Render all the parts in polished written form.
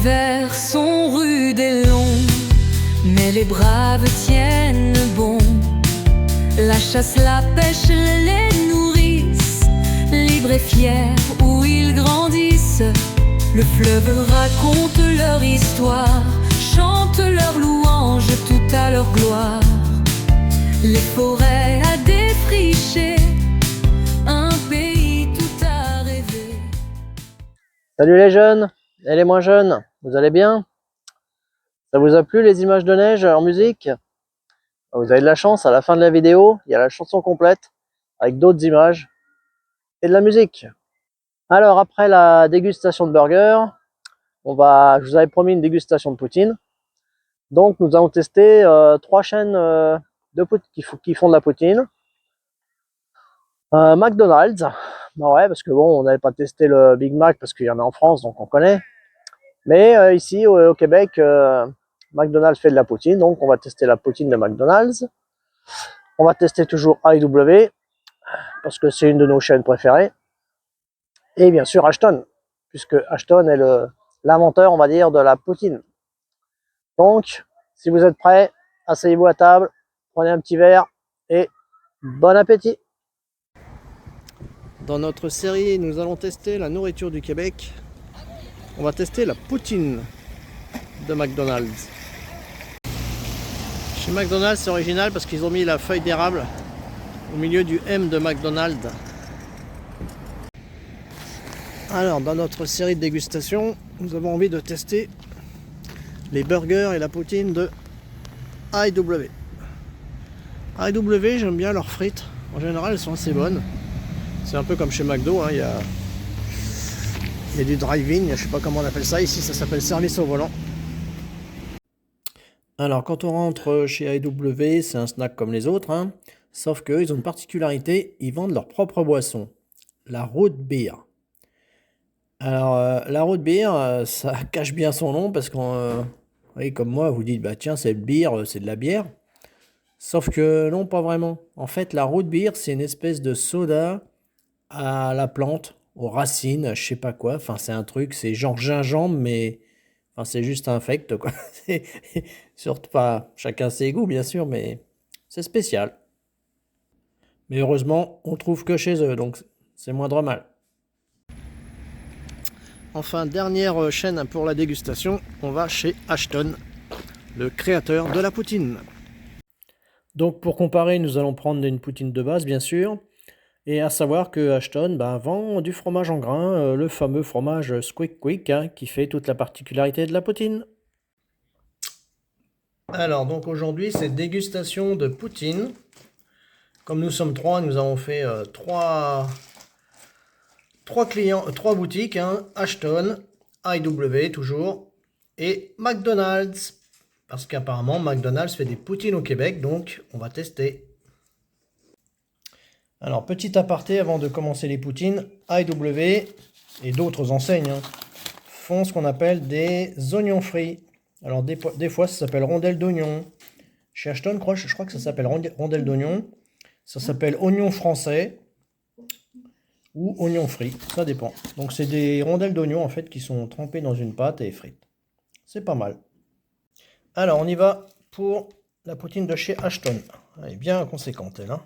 l'hiver sont rudes et longs, mais les braves tiennent bon. La chasse, la pêche les nourrissent, libres et fiers où ils grandissent. Le fleuve raconte leur histoire, chante leur louange tout à leur gloire. Les forêts à défricher, un pays tout à rêver. Salut les jeunes et les moins jeunes, vous allez bien? Ça vous a plu les images de neige en musique? Vous avez de la chance, à la fin de la vidéo, il y a la chanson complète avec d'autres images et de la musique. Alors après la dégustation de burger, je vous avais promis une dégustation de poutine. Donc nous allons tester 3 chaînes qui font de la poutine. McDonald's, bah ouais, parce que bon, on n'avait pas testé le Big Mac parce qu'il y en a en France, donc on connaît. Mais ici au Québec, McDonald's fait de la poutine, donc on va tester la poutine de McDonald's. On va tester toujours AEW, parce que c'est une de nos chaînes préférées. Et bien sûr Ashton, puisque Ashton est l'inventeur, on va dire, de la poutine. Donc, si vous êtes prêts, asseyez-vous à table, prenez un petit verre et bon appétit! Dans notre série, nous allons tester la nourriture du Québec. On va tester la poutine de McDonald's. Chez McDonald's, c'est original parce qu'ils ont mis la feuille d'érable au milieu du M de McDonald's. Alors, dans notre série de dégustation, nous avons envie de tester les burgers et la poutine de AEW. AEW, j'aime bien leurs frites. En général, elles sont assez bonnes. C'est un peu comme chez McDo, hein. Il y a du drive-in, je ne sais pas comment on appelle ça. Ici, ça s'appelle service au volant. Alors, quand on rentre chez AEW, c'est un snack comme les autres, hein. Sauf qu'ils ont une particularité, ils vendent leur propre boisson, la root beer. Alors, la root beer, ça cache bien son nom parce qu'on, oui, comme moi, vous dites, bah tiens, c'est bière, c'est de la bière. Sauf que non, pas vraiment. En fait, la root beer, c'est une espèce de soda à la plante, aux racines, je sais pas quoi. Enfin, c'est un truc, c'est genre gingembre, mais enfin, c'est juste infect, quoi. Surtout pas, chacun ses goûts, bien sûr, mais c'est spécial. Mais heureusement, on trouve que chez eux, donc c'est moindre mal. Enfin, dernière chaîne pour la dégustation, on va chez Ashton, le créateur de la poutine. Donc pour comparer, nous allons prendre une poutine de base, bien sûr. Et à savoir que Ashton vend du fromage en grains, le fameux fromage Squeak Quick, hein, qui fait toute la particularité de la poutine. Alors donc aujourd'hui c'est dégustation de poutine. Comme nous sommes 3, nous avons fait 3 boutiques, hein, Ashton, AEW toujours, et McDonald's. Parce qu'apparemment McDonald's fait des poutines au Québec, donc on va tester. Alors, petit aparté avant de commencer les poutines, AEW et d'autres enseignes, hein, font ce qu'on appelle des oignons frits. Alors, des fois, ça s'appelle rondelles d'oignon. Chez Ashton, je crois que ça s'appelle rondelles d'oignon. Ça s'appelle oignon français ou oignon frit, ça dépend. Donc, c'est des rondelles d'oignon, en fait, qui sont trempées dans une pâte et frites. C'est pas mal. Alors, on y va pour la poutine de chez Ashton. Elle est bien conséquente, elle, hein.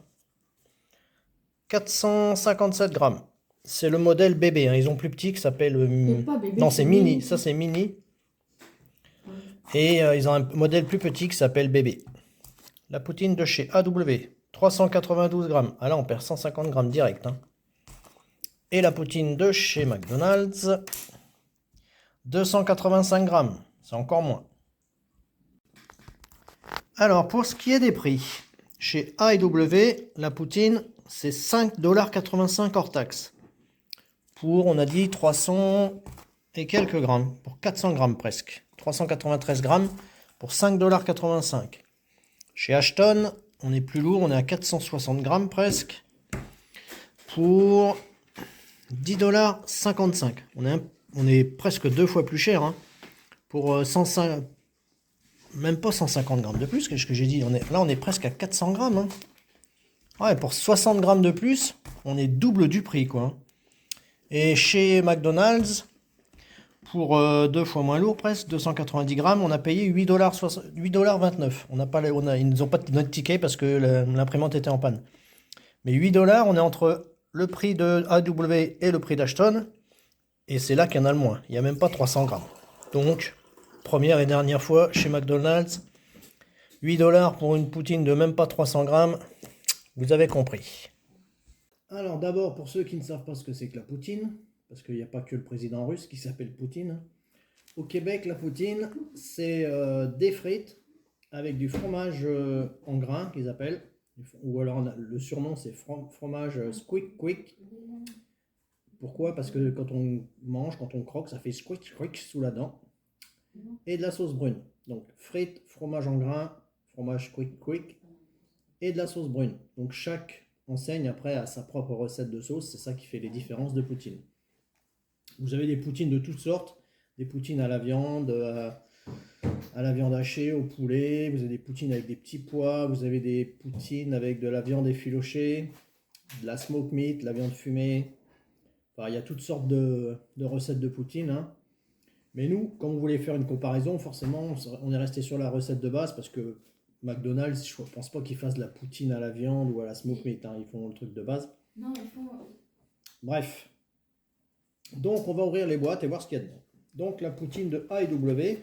457 grammes. C'est le modèle bébé, hein. Ils ont plus petit qui s'appelle... non, c'est mini. Ça, c'est mini. Et ils ont un modèle plus petit qui s'appelle bébé. La poutine de chez AEW, 392 grammes. Ah là, on perd 150 grammes direct, hein. Et la poutine de chez McDonald's, 285 grammes. C'est encore moins. Alors, pour ce qui est des prix, chez AEW, la poutine, c'est 5,85 $ hors taxe. Pour, on a dit, 300 et quelques grammes. Pour 400 grammes presque. 393 grammes pour 5,85 $. Chez Ashton, on est plus lourd, on est à 460 grammes presque. Pour 10,55 $. On est presque 2 fois plus cher, hein. Pour 105, même pas 150 grammes de plus que ce que j'ai dit. Là, on est presque à 400 grammes, hein. Ouais, pour 60 grammes de plus, on est double du prix, quoi. Et chez McDonald's, pour 2 fois moins lourd, presque 290 grammes, on a payé 8,29 $. Ils nous ont pas de notre ticket parce que l'imprimante était en panne. Mais 8 $, on est entre le prix de AEW et le prix d'Ashton. Et c'est là qu'il y en a le moins. Il n'y a même pas 300 grammes. Donc, première et dernière fois chez McDonald's, 8 $ pour une poutine de même pas 300 grammes. Vous avez compris. Alors d'abord, pour ceux qui ne savent pas ce que c'est que la poutine, parce qu'il n'y a pas que le président russe qui s'appelle Poutine. Au Québec, la poutine, c'est des frites avec du fromage en grains qu'ils appellent. Ou alors le surnom c'est fromage squeak quick. Pourquoi? Parce que quand on mange, quand on croque, ça fait squeak quick sous la dent. Et de la sauce brune. Donc frites, fromage en grains, fromage squeak quick et de la sauce brune. Donc chaque enseigne après a sa propre recette de sauce. C'est ça qui fait les différences de poutine. Vous avez des poutines de toutes sortes. Des poutines à la viande, à la viande hachée, au poulet. Vous avez des poutines avec des petits pois. Vous avez des poutines avec de la viande effilochée, de la smoke meat, de la viande fumée. Enfin, il y a toutes sortes de recettes de poutine. Hein. Mais nous, quand on voulait faire une comparaison, forcément, on est resté sur la recette de base parce que McDonald's, je ne pense pas qu'ils fassent de la poutine à la viande ou à la smoke meat. Hein. Ils font le truc de base. Non, il faut. Bref. Donc, on va ouvrir les boîtes et voir ce qu'il y a dedans. Donc, la poutine de AEW.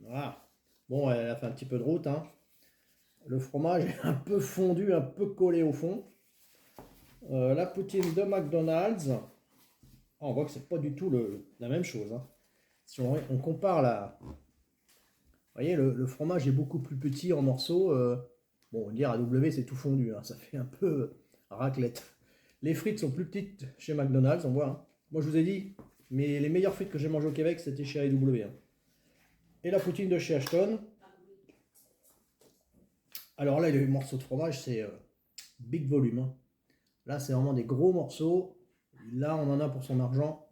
Voilà. Bon, elle a fait un petit peu de route. Hein. Le fromage est un peu fondu, un peu collé au fond. La poutine de McDonald's. Ah, on voit que c'est pas du tout la même chose. Hein. Si on compare la... Vous voyez, le fromage est beaucoup plus petit en morceaux. Bon, on va dire AEW, c'est tout fondu. Hein. Ça fait un peu raclette. Les frites sont plus petites chez McDonald's, on voit. Hein. Moi, je vous ai dit, mais les meilleures frites que j'ai mangées au Québec, c'était chez AEW. Hein. Et la poutine de chez Ashton. Alors là, les morceaux de fromage, c'est big volume. Hein. Là, c'est vraiment des gros morceaux. Là, on en a pour son argent.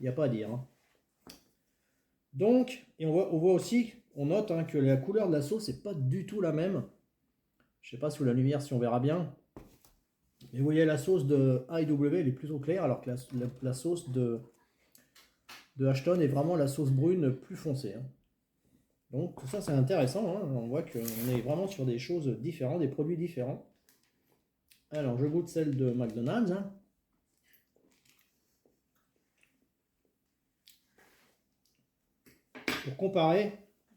Il n'y a pas à dire. Hein. Donc, et on voit aussi, on note hein, que la couleur de la sauce n'est pas du tout la même. Je ne sais pas sous la lumière si on verra bien. Mais vous voyez, la sauce de AEW, elle est plutôt claire, alors que la sauce de Ashton est vraiment la sauce brune plus foncée. Hein. Donc tout ça c'est intéressant, hein. On voit qu'on est vraiment sur des choses différentes, des produits différents. Alors je goûte celle de McDonald's. Hein. Pour comparer,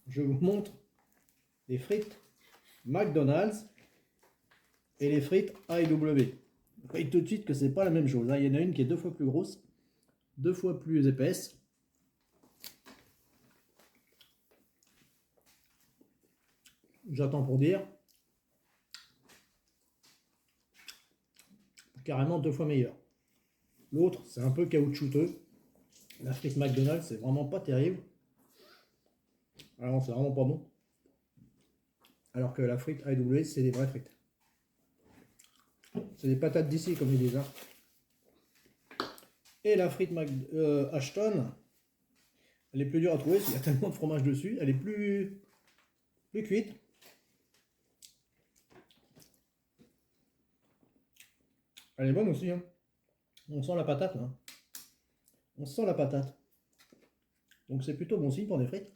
je vous montre les frites McDonald's et les frites AEW. Vous voyez tout de suite que c'est pas la même chose. Hein. Il y en a une qui est 2 fois plus grosse, 2 fois plus épaisse. J'attends pour dire. Carrément 2 fois meilleur. L'autre, c'est un peu caoutchouteux. La frite McDonald's, c'est vraiment pas terrible. Alors, c'est vraiment pas bon. Alors que la frite AEW, c'est des vraies frites. C'est des patates d'ici, comme ils disent. Hein. Et la frite Ashton, elle est plus dure à trouver, il y a tellement de fromage dessus. Elle est plus cuite. Elle est bonne aussi. Hein. On sent la patate là. On sent la patate. Donc c'est plutôt bon signe pour des frites.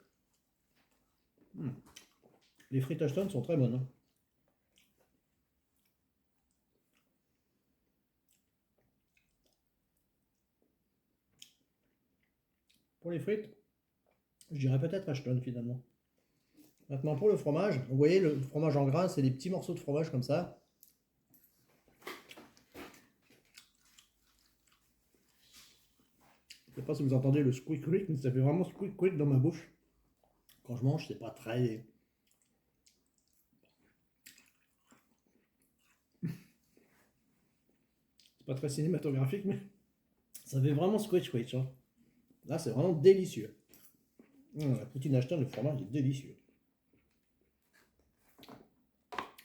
Les frites Ashton sont très bonnes. Hein. Pour les frites, je dirais peut-être Ashton finalement. Maintenant pour le fromage, vous voyez le fromage en gras, c'est des petits morceaux de fromage comme ça. Je sais pas si vous entendez le squeak quick, mais ça fait vraiment squeak quick dans ma bouche. Quand je mange, c'est pas très... C'est pas très cinématographique, mais ça fait vraiment squeak quick. Hein. Là, c'est vraiment délicieux. La poutine Ashton, le fromage est délicieux.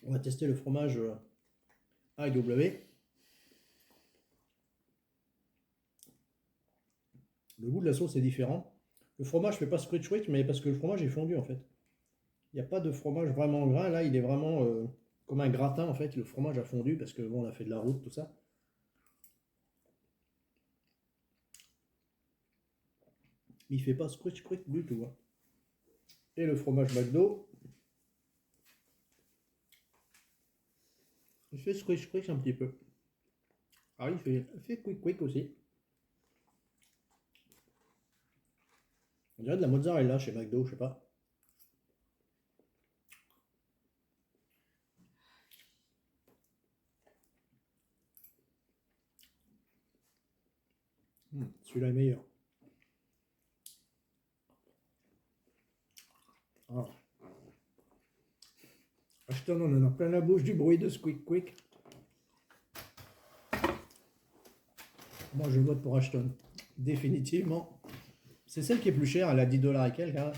On va tester le fromage AEW. Le goût de la sauce est différent. Le fromage ne fait pas scratch weight, mais parce que le fromage est fondu en fait. Il n'y a pas de fromage vraiment gras. Là, il est vraiment comme un gratin en fait. Le fromage a fondu parce que bon, on a fait de la route, tout ça. Mais il fait pas scrunch du tout. Hein. Et le fromage McDo, il fait scrunch un petit peu. Ah, il fait quick aussi. On dirait de la mozzarella chez McDo, je sais pas. Celui-là est meilleur. Ah. Ashton, on en a plein la bouche du bruit de ce quick. Moi, je vote pour Ashton. Définitivement. C'est celle qui est plus chère. Elle a 10 $ et quelques. Hein.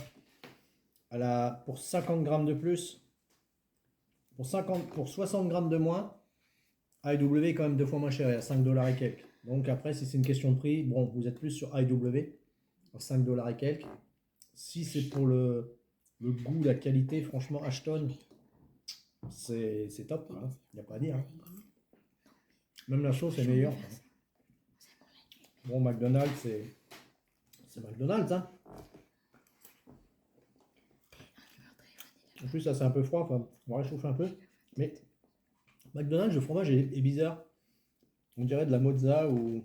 Elle a pour 50 grammes de plus. Pour 60 grammes de moins. AEW est quand même 2 fois moins cher. Elle a 5 $ et quelques. Donc après, si c'est une question de prix, bon, vous êtes plus sur AEW. 5 $ et quelques. Si c'est pour le goût, la qualité, franchement, Ashton, c'est top. Il n'y a pas à dire. Hein. Même la sauce est meilleure. Hein. Bon, McDonald's, c'est McDonald's. Hein. En plus, ça c'est un peu froid. Enfin, on va réchauffer un peu. Mais McDonald's, le fromage est bizarre. On dirait de la mozza ou...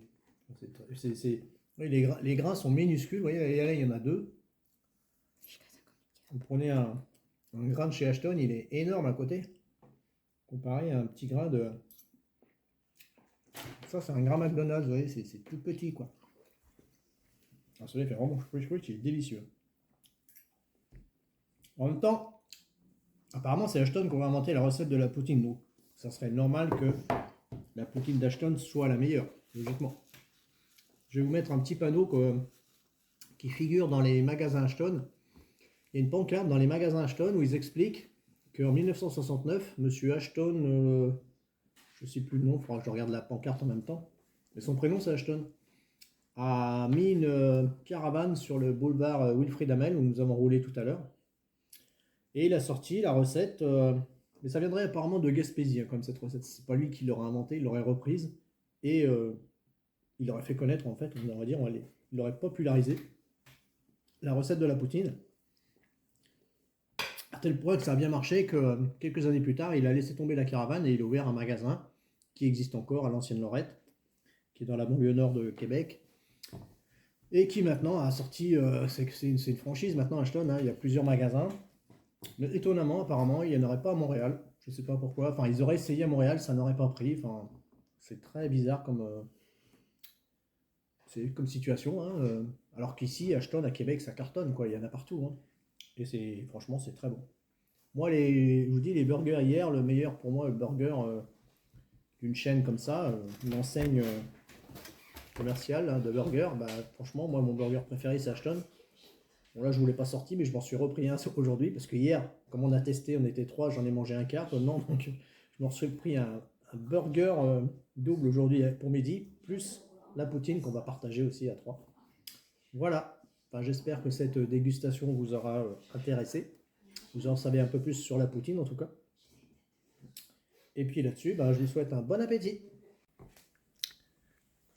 Oui, les grains sont minuscules. Vous voyez, là, il y en a 2. Vous prenez un grain de chez Ashton, il est énorme à côté. Comparé à un petit grain de... Ça, c'est un grain McDonald's, vous voyez, c'est tout petit, quoi. Alors, celui-là, il fait vraiment il est délicieux. En même temps, apparemment, c'est Ashton qui va inventer la recette de la poutine. Donc, ça serait normal que la poutine d'Ashton soit la meilleure, logiquement. Je vais vous mettre un petit panneau qui figure dans les magasins Ashton. Il y a une pancarte dans les magasins Ashton où ils expliquent qu'en 1969, monsieur Ashton, je ne sais plus le nom, il faudra que je regarde la pancarte en même temps, mais son prénom c'est Ashton, a mis une caravane sur le boulevard Wilfrid Hamel où nous avons roulé tout à l'heure. Et il a sorti la recette, mais ça viendrait apparemment de Gaspésie, hein, comme cette recette. C'est pas lui qui l'aurait inventée, il l'aurait reprise et il l'aurait fait connaître en fait, on va dire, il l'aurait popularisé, la recette de la poutine. À tel point que ça a bien marché que quelques années plus tard, il a laissé tomber la caravane et il a ouvert un magasin qui existe encore à l'ancienne Lorette, qui est dans la banlieue nord de Québec, et qui maintenant a sorti, c'est une franchise maintenant Ashton, hein, il y a plusieurs magasins, mais étonnamment, apparemment, il n'y en aurait pas à Montréal, je ne sais pas pourquoi, enfin ils auraient essayé à Montréal, ça n'aurait pas pris, enfin c'est très bizarre comme situation, hein, alors qu'ici, Ashton à Québec, ça cartonne, quoi, il y en a partout, hein. Et franchement, c'est très bon. Moi, je vous dis, les burgers hier, le meilleur pour moi, le burger d'une chaîne comme ça, une enseigne commerciale hein, de burger, bah, franchement, moi, mon burger préféré, c'est Ashton. Bon, là, je ne vous l'ai pas sorti, mais je m'en suis repris un aujourd'hui, parce que hier, comme on a testé, on était 3, j'en ai mangé un quart, non, donc je m'en suis pris un burger double aujourd'hui pour midi, plus la poutine qu'on va partager aussi à 3. Voilà. Enfin, j'espère que cette dégustation vous aura intéressé. Vous en savez un peu plus sur la poutine en tout cas. Et puis là-dessus, je vous souhaite un bon appétit.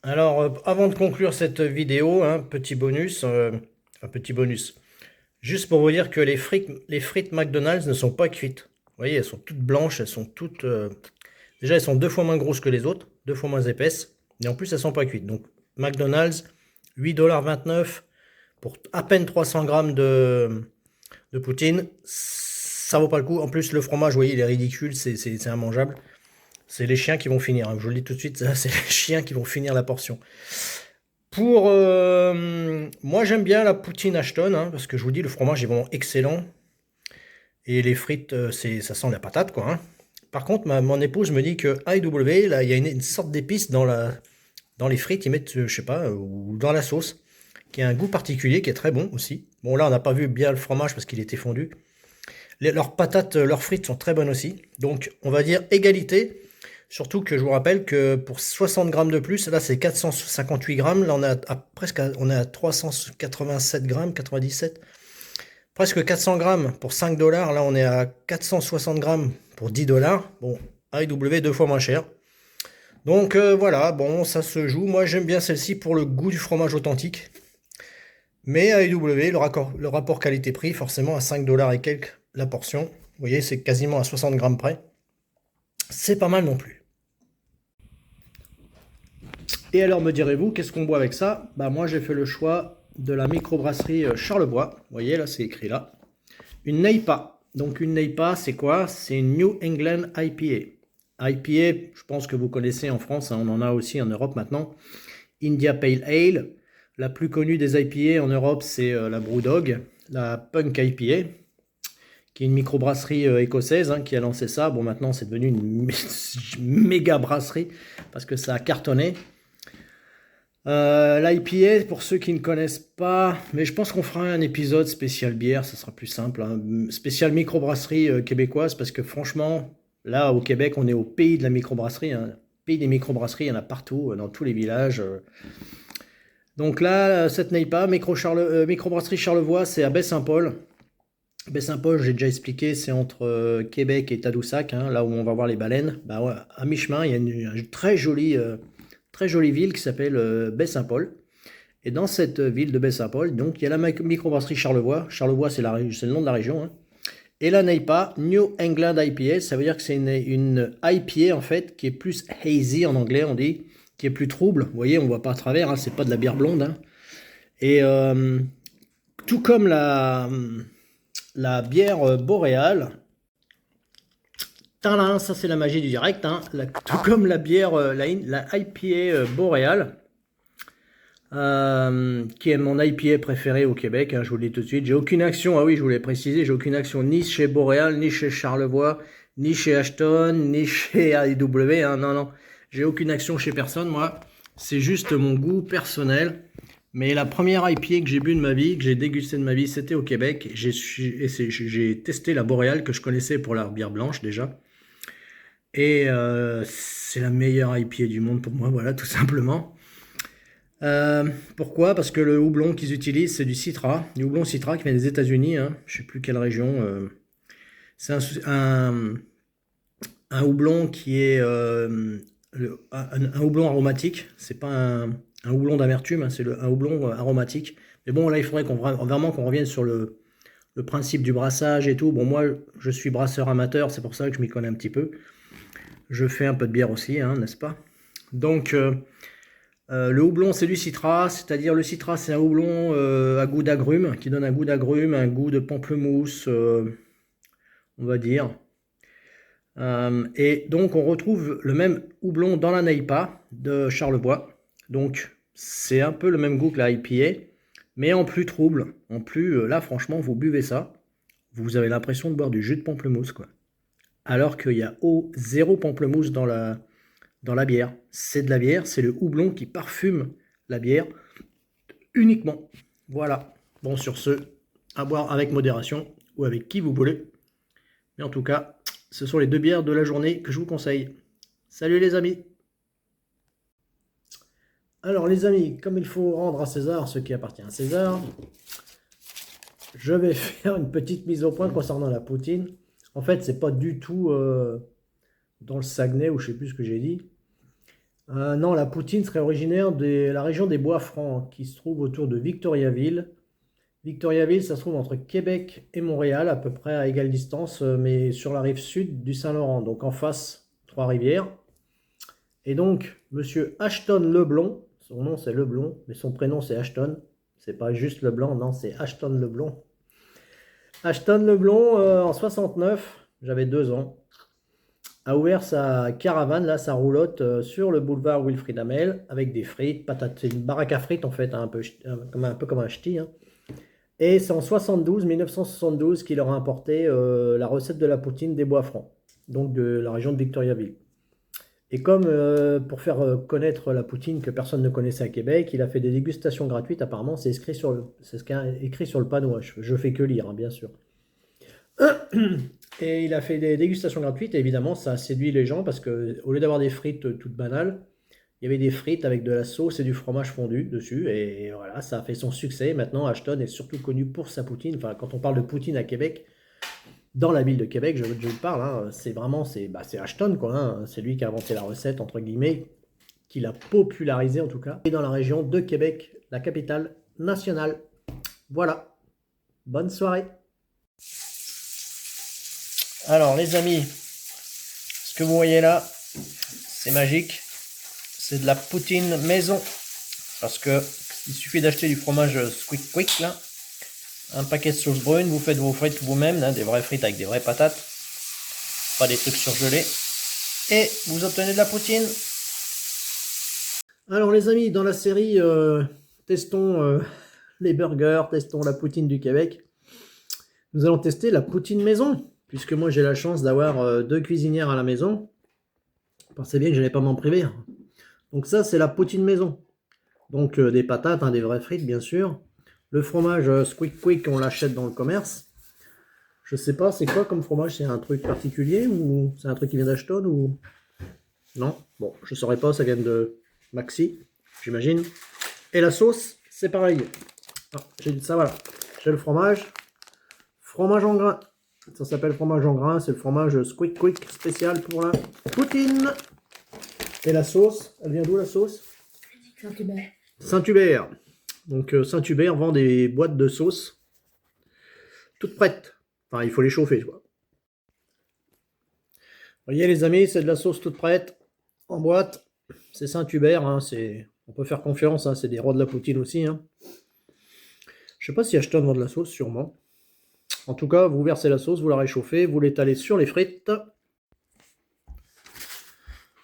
Alors, avant de conclure cette vidéo, un petit bonus. Juste pour vous dire que les frites McDonald's ne sont pas cuites. Vous voyez, elles sont toutes blanches, elles sont toutes... Déjà, elles sont 2 fois moins grosses que les autres, 2 fois moins épaisses. Et en plus, elles ne sont pas cuites. Donc, McDonald's, 8,29 $ pour à peine 300 grammes de poutine, ça vaut pas le coup. En plus, le fromage, vous voyez, il est ridicule, c'est immangeable. C'est les chiens qui vont finir, hein. Je vous le dis tout de suite, c'est les chiens qui vont finir la portion. Pour moi, j'aime bien la poutine Ashton, hein, parce que je vous dis, le fromage est vraiment excellent. Et les frites, ça sent la patate, quoi. Hein. Par contre, mon épouse me dit que AEW, là, il y a une sorte d'épice dans les frites, ils mettent, je sais pas, ou dans la sauce, qui a un goût particulier, qui est très bon aussi. Bon, là, on n'a pas vu bien le fromage parce qu'il était fondu. Leurs patates, leurs frites sont très bonnes aussi. Donc, on va dire égalité. Surtout que je vous rappelle que pour 60 grammes de plus, là, c'est 458 grammes. Là, on est à 387 grammes, 97. Presque 400 grammes pour 5 $. Là, on est à 460 grammes pour 10 $. Bon, AEW 2 fois moins cher. Donc, voilà, bon, ça se joue. Moi, j'aime bien celle-ci pour le goût du fromage authentique. Mais à AEW, le rapport qualité-prix, forcément à 5 dollars et quelques la portion. Vous voyez, c'est quasiment à 60 grammes près. C'est pas mal non plus. Et alors, me direz-vous, qu'est-ce qu'on boit avec ça? Bah moi, j'ai fait le choix de la microbrasserie Charlevoix. Vous voyez, là, c'est écrit là. Une NEIPA. Donc, une NEIPA, c'est quoi? C'est une New England IPA. IPA, je pense que vous connaissez en France, hein, on en a aussi en Europe maintenant. India Pale Ale. La plus connue des IPA en Europe, c'est la Brewdog, la Punk IPA, qui est une microbrasserie écossaise qui a lancé ça. Bon, maintenant, c'est devenu une méga brasserie parce que ça a cartonné. L'IPA, pour ceux qui ne connaissent pas, mais je pense qu'on fera un épisode spécial bière, ça sera plus simple, hein, spécial microbrasserie québécoise, parce que franchement, là au Québec, on est au pays de la microbrasserie, hein. Pays des microbrasseries, il y en a partout, dans tous les villages. Donc là, cette NEIPA, microbrasserie Charlevoix, c'est à Baie-Saint-Paul. Baie-Saint-Paul, j'ai déjà expliqué, c'est entre Québec et Tadoussac, hein, là où on va voir les baleines. Bah ouais, à mi-chemin, il y a une très jolie ville qui s'appelle Baie-Saint-Paul. Et dans cette ville de Baie-Saint-Paul, donc il y a la microbrasserie Charlevoix. Charlevoix, c'est le nom de la région, hein. Et la NEIPA, New England IPA, ça veut dire que c'est une IPA en fait qui est plus hazy en anglais, on dit, qui est plus trouble. Vous voyez, on voit pas à travers, hein, c'est pas de la bière blonde, hein. Et tout comme la bière boréale, tadam, ça c'est la magie du direct, hein. Tout comme la bière, la IPA boréale, qui est mon IPA préféré au Québec, hein, je vous le dis tout de suite. J'ai aucune action, ah oui, je voulais préciser, j'ai aucune action ni chez Boréal, ni chez Charlevoix, ni chez Ashton, ni chez AEW, hein, non, non. J'ai aucune action chez personne, moi. C'est juste mon goût personnel. Mais la première IPA que j'ai bu de ma vie, que j'ai dégusté de ma vie, c'était au Québec. J'ai testé la Boréal, que je connaissais pour la bière blanche déjà. Et c'est la meilleure IPA du monde pour moi, voilà, tout simplement. Pourquoi? Parce que le houblon qu'ils utilisent, c'est du Citra, du houblon Citra qui vient des États-Unis, hein. Je sais plus quelle région. C'est un houblon qui est un houblon aromatique. C'est pas un houblon d'amertume, hein, c'est un houblon aromatique. Mais bon, là, il faudrait vraiment qu'on revienne sur le principe du brassage et tout. Bon, moi, je suis brasseur amateur, c'est pour ça que je m'y connais un petit peu. Je fais un peu de bière aussi, hein, n'est-ce pas? Donc, le houblon, c'est du Citra, c'est-à-dire le Citra, c'est un houblon à goût d'agrumes, qui donne un goût d'agrumes, un goût de pamplemousse, on va dire. Et donc, on retrouve le même houblon dans la NEIPA de Charlevoix. Donc, c'est un peu le même goût que la IPA, mais en plus trouble. En plus, là, franchement, vous buvez ça, vous avez l'impression de boire du jus de pamplemousse, quoi. Alors qu'il y a zéro pamplemousse dans la bière. C'est de la bière, c'est le houblon qui parfume la bière uniquement. Voilà. Bon, sur ce, à boire avec modération ou avec qui vous voulez. Mais en tout cas, ce sont les deux bières de la journée que je vous conseille. Salut les amis! Alors les amis, comme il faut rendre à César ce qui appartient à César, je vais faire une petite mise au point concernant la poutine. En fait, c'est pas du tout dans le Saguenay, ou je sais plus ce que j'ai dit. Non, la poutine serait originaire de la région des Bois-Francs, qui se trouve autour de Victoriaville. Victoriaville, ça se trouve entre Québec et Montréal, à peu près à égale distance, mais sur la rive sud du Saint-Laurent, donc en face, Trois-Rivières. Et donc, monsieur Ashton Leblond, son nom c'est Leblond, mais son prénom c'est Ashton. C'est pas juste Leblanc, non, c'est Ashton Leblond. Ashton Leblond, en 69, j'avais 2 ans, a ouvert sa caravane, là, sa roulotte, sur le boulevard Wilfrid Hamel, avec des frites, patates, c'est une baraque à frites en fait, hein, un peu comme un ch'ti, hein. Et c'est en 1972 qu'il leur a importé la recette de la poutine des Bois-Francs, donc de la région de Victoriaville. Et comme pour faire connaître la poutine que personne ne connaissait à Québec, il a fait des dégustations gratuites. Apparemment, c'est ce qui est écrit sur le panneau. Je fais que lire, hein, bien sûr. Et il a fait des dégustations gratuites. Et évidemment, ça a séduit les gens parce que au lieu d'avoir des frites toutes banales, il y avait des frites avec de la sauce et du fromage fondu dessus. Et voilà, ça a fait son succès. Maintenant, Ashton est surtout connu pour sa poutine. Enfin, quand on parle de poutine à Québec, dans la ville de Québec, je vous parle, hein, c'est vraiment, c'est Ashton, quoi, hein, c'est lui qui a inventé la recette, entre guillemets, qui l'a popularisée en tout cas, et dans la région de Québec, la capitale nationale. Voilà. Bonne soirée. Alors les amis, ce que vous voyez là, c'est magique. C'est de la poutine maison. Parce que il suffit d'acheter du fromage Squeak Quick là. Un paquet de sauce brune, vous faites vos frites vous-même, hein, des vraies frites avec des vraies patates. Pas des trucs surgelés. Et vous obtenez de la poutine. Alors les amis, dans la série testons les burgers, testons la poutine du Québec. Nous allons tester la poutine maison. Puisque moi j'ai la chance d'avoir 2 cuisinières à la maison. Je pensais bien que je n'allais pas m'en priver. Donc ça c'est la poutine maison. Donc des patates, hein, des vraies frites bien sûr. Le fromage Squeak Quick, on l'achète dans le commerce. Je sais pas, c'est quoi comme fromage? C'est un truc particulier ou c'est un truc qui vient d'Ashton ou... Non, bon, je saurais pas, ça vient de Maxi, j'imagine. Et la sauce, c'est pareil. Ah, j'ai dit ça, voilà. J'ai le fromage. Fromage en grains. Ça s'appelle fromage en grains, c'est le fromage Squeak Quick spécial pour la poutine. Et la sauce, elle vient d'où la sauce? Saint-Hubert. Saint-Hubert. Donc Saint-Hubert vend des boîtes de sauce toutes prêtes. Enfin, il faut les chauffer, quoi. Vous voyez les amis, c'est de la sauce toute prête en boîte. C'est Saint-Hubert, hein, on peut faire confiance, hein, c'est des rois de la poutine aussi. Hein. Je sais pas si Ashton vend de la sauce, sûrement. En tout cas, vous versez la sauce, vous la réchauffez, vous l'étalez sur les frites.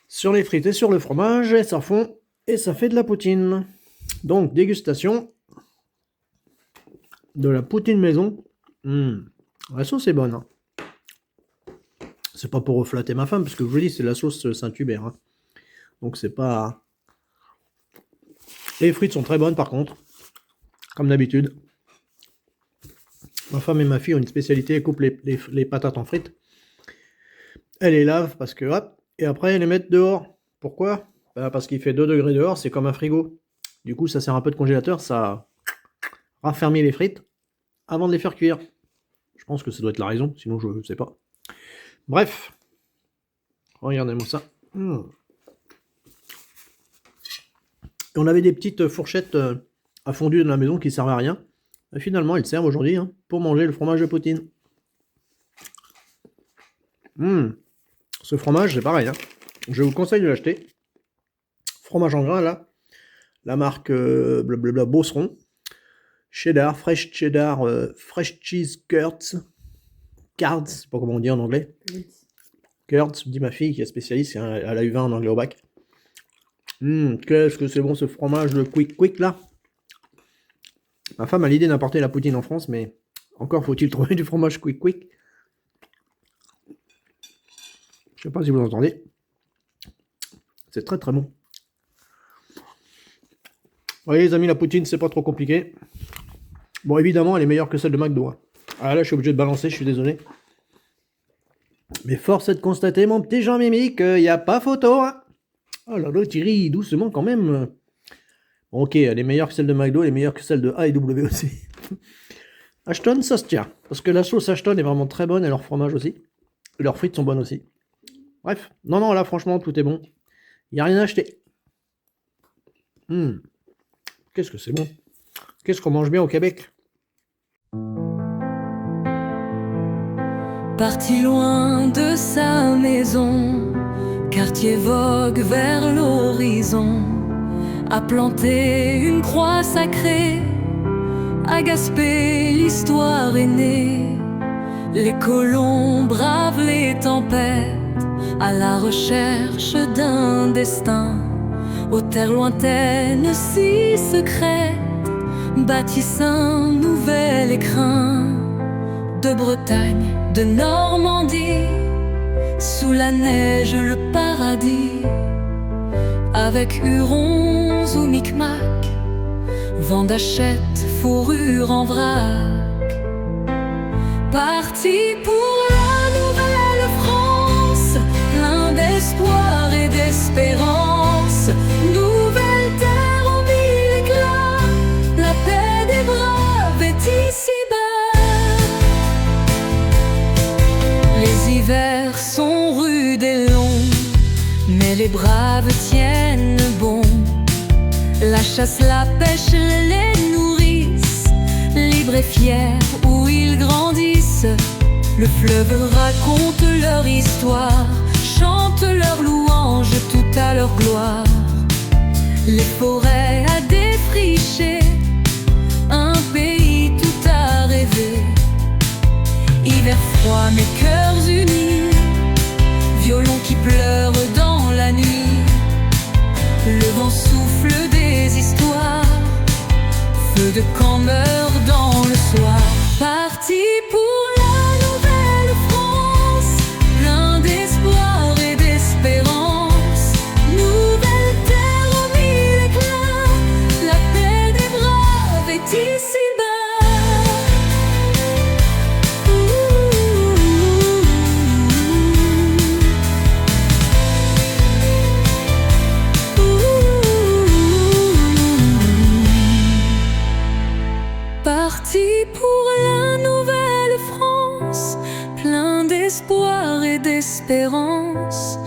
Sur les frites et sur le fromage, et ça fond, et ça fait de la poutine. Donc, dégustation de la poutine maison. La sauce est bonne. Hein. C'est pas pour reflatter ma femme, parce que je vous dis, c'est la sauce Saint-Hubert. Hein. Donc, c'est pas... Les frites sont très bonnes, par contre. Comme d'habitude. Ma femme et ma fille ont une spécialité, elles coupent les patates en frites. Elles les lavent, parce que hop, et après, elles les mettent dehors. Pourquoi? Parce qu'il fait 2 degrés dehors, c'est comme un frigo. Du coup, ça sert un peu de congélateur, ça raffermit les frites avant de les faire cuire. Je pense que ça doit être la raison, sinon je ne sais pas. Bref, regardez-moi ça. Et on avait des petites fourchettes à fondu dans la maison qui ne servaient à rien. Et finalement, elles servent aujourd'hui hein, pour manger le fromage de poutine. Ce fromage, c'est pareil. Hein. Je vous conseille de l'acheter. Fromage en grains, là. La marque blablabla Beauceron. Cheddar, fresh cheddar, fresh cheese curds. Cards, je sais pas comment on dit en anglais. Curds, dit ma fille qui est spécialiste, elle a eu 20 en anglais au bac. Qu'est-ce que c'est bon ce fromage, le quick là. Ma femme a l'idée d'importer la poutine en France, mais encore faut-il trouver du fromage quick. Je sais pas si vous entendez. C'est très très bon. Vous voyez les amis, la poutine c'est pas trop compliqué. Bon évidemment elle est meilleure que celle de McDo. Hein. Ah là je suis obligé de balancer, je suis désolé. Mais force est de constater mon petit Jean-Mimi qu'il n'y a pas photo. Hein. Oh là là Thierry, doucement quand même. Bon, ok, elle est meilleure que celle de McDo, elle est meilleure que celle de A&W aussi. Ashton ça se tient. Parce que la sauce Ashton est vraiment très bonne et leur fromage aussi. Et leurs frites sont bonnes aussi. Bref, non là franchement tout est bon. Il n'y a rien à acheter. Qu'est-ce que c'est bon. Qu'est-ce qu'on mange bien au Québec. Parti loin de sa maison, quartier vogue vers l'horizon, a planté une croix sacrée, à Gaspé l'histoire est née. Les colons bravent les tempêtes, à la recherche d'un destin, aux terres lointaines si secrètes, bâtissent un nouvel écrin. De Bretagne, de Normandie, sous la neige le paradis, avec Hurons ou Micmac, Vendachette, fourrure en vrac. Parti pour la nouvelle France, plein d'espoir et d'espérance. Nouvelle terre en mille éclats, la paix des braves est ici-bas. Les hivers sont rudes et longs, mais les braves tiennent bon. La chasse, la pêche les nourrissent, libres et fiers, où ils grandissent. Le fleuve raconte leur histoire, chante leur louange tout à leur gloire. Les forêts à défricher, un pays tout à rêver. Hiver froid mais cœurs unis, violon qui pleure dans la nuit. Le vent souffle des histoires, feu de camp meurt dans le soir. Parti pour la nouvelle France, plein d'espoir et d'espérance. Nouvelle terre aux mille éclats, la paix des braves est ici-bas. Parti pour la nouvelle France, plein d'espoir et d'espérance.